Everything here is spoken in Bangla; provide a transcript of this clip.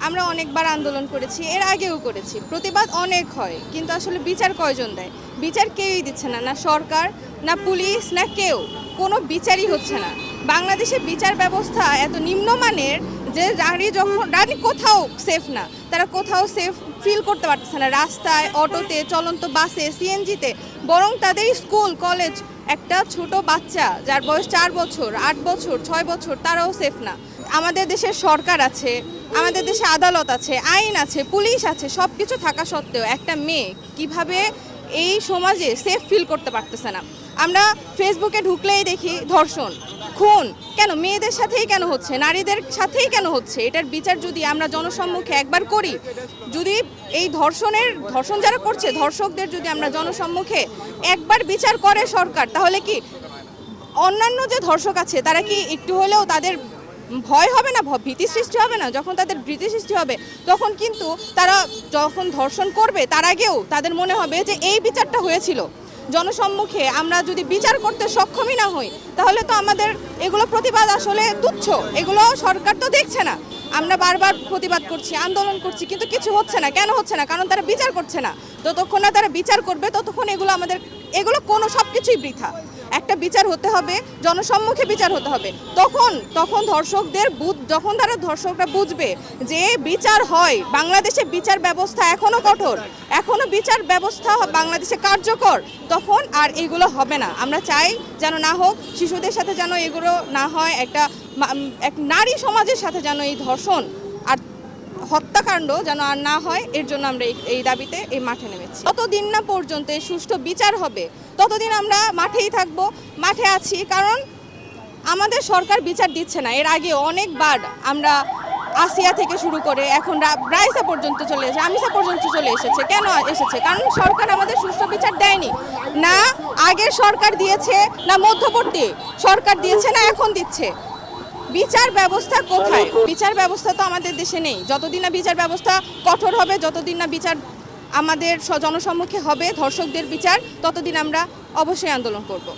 আমরা অনেকবার আন্দোলন করেছি, এর আগেও করেছি, প্রতিবাদ অনেক হয়, কিন্তু আসলে বিচার কয়জন দেয়? বিচার কেউই দিচ্ছে না, না সরকার, না পুলিশ, না কেউ, কোনো বিচারই হচ্ছে না। বাংলাদেশের বিচার ব্যবস্থা এত নিম্নমানের যে রানী কোথাও সেফ না, তারা কোথাও সেফ ফিল করতে পারতেছে না, রাস্তায়, অটোতে, চলন্ত বাসে, সিএনজিতে, বরং তাদের স্কুল কলেজ, একটা ছোট বাচ্চা যার বয়স 4 বছর, 8 বছর, 6 বছর, তারাও সেফ না। আমাদের দেশের সরকার আছে, আমাদের দেশে আদালত আছে, আইন আছে, পুলিশ আছে, সব কিছু থাকা সত্ত্বেও একটা মেয়ে কিভাবে এই সমাজে সেফ ফিল করতে পারতেছে না। আমরা ফেসবুকে ঢুকলেই দেখি ধর্ষণ, খুন, কেন মেয়েদের সাথেই কেন হচ্ছে, নারীদের সাথেই কেন হচ্ছে? এটার বিচার যদি আমরা জনসম্মুখে একবার করি, যদি এই ধর্ষণ যারা করছে, ধর্ষকদের যদি আমরা জনসম্মুখে একবার বিচার করে সরকার, তাহলে কি অন্যান্য যে ধর্ষক আছে তারা কি একটু হলেও তাদের ভয় হবে না, ভীতি সৃষ্টি হবে না? যখন তাদের ভীতি সৃষ্টি হবে, তখন কিন্তু তারা যখন ধর্ষণ করবে তার আগেও তাদের মনে হবে যে এই বিচারটা হয়েছিল। জনসম্মুখে আমরা যদি বিচার করতে সক্ষমই না হই, তাহলে তো আমাদের এগুলো প্রতিবাদ আসলে তুচ্ছ, এগুলো সরকার তো দেখছে না। আমরা বারবার প্রতিবাদ করছি, আন্দোলন করছি, কিন্তু কিছু হচ্ছে না। কেন হচ্ছে না? কারণ তারা বিচার করছে না। যতক্ষণ না তারা বিচার করবে, ততক্ষণ এগুলো কোনো সব কিছুই বৃথা। একটা বিচার হতে হবে, জনসম্মুখে বিচার হতে হবে, তখন যখন তারা ধর্ষকরা বুঝবে যে বিচার হয়, বাংলাদেশে বিচার ব্যবস্থা এখনো কঠোর, এখনো বিচার ব্যবস্থা বাংলাদেশে কার্যকর, তখন আর এগুলো হবে না। আমরা চাই যেন না হোক, শিশুদের সাথে যেন এগুলো না হয়, এক নারী সমাজের সাথে যেন এই ধর্ষণ আর হত্যাকাণ্ড যেন আর না হয়, এর জন্য আমরা এই দাবিতে এই মাঠে নেমেছি। ততদিন না পর্যন্ত সুষ্ঠু বিচার হবে, ততদিন আমরা মাঠেই থাকব, মাঠে আছি, কারণ আমাদের সরকার বিচার দিচ্ছে না। এর আগে অনেকবার আমরা আসিয়া থেকে শুরু করে এখন রাইসা পর্যন্ত চলে এসেছে, আমিসা পর্যন্ত চলে এসেছে। কেন এসেছে? কারণ সরকার আমাদের সুষ্ঠু বিচার দেয়নি। না আগের সরকার দিয়েছে, না মধ্যবর্তী সরকার দিয়েছে, না এখন দিচ্ছে। বিচার ব্যবস্থা কোথায়? বিচার ব্যবস্থা তো আমাদের দেশে নেই। যতদিন না বিচার ব্যবস্থা কঠোর হবে, যতদিন না বিচার আমাদের জনসম্মুখে হবে ধর্ষকদের বিচার, ততদিন আমরা অবশ্যই আন্দোলন করব।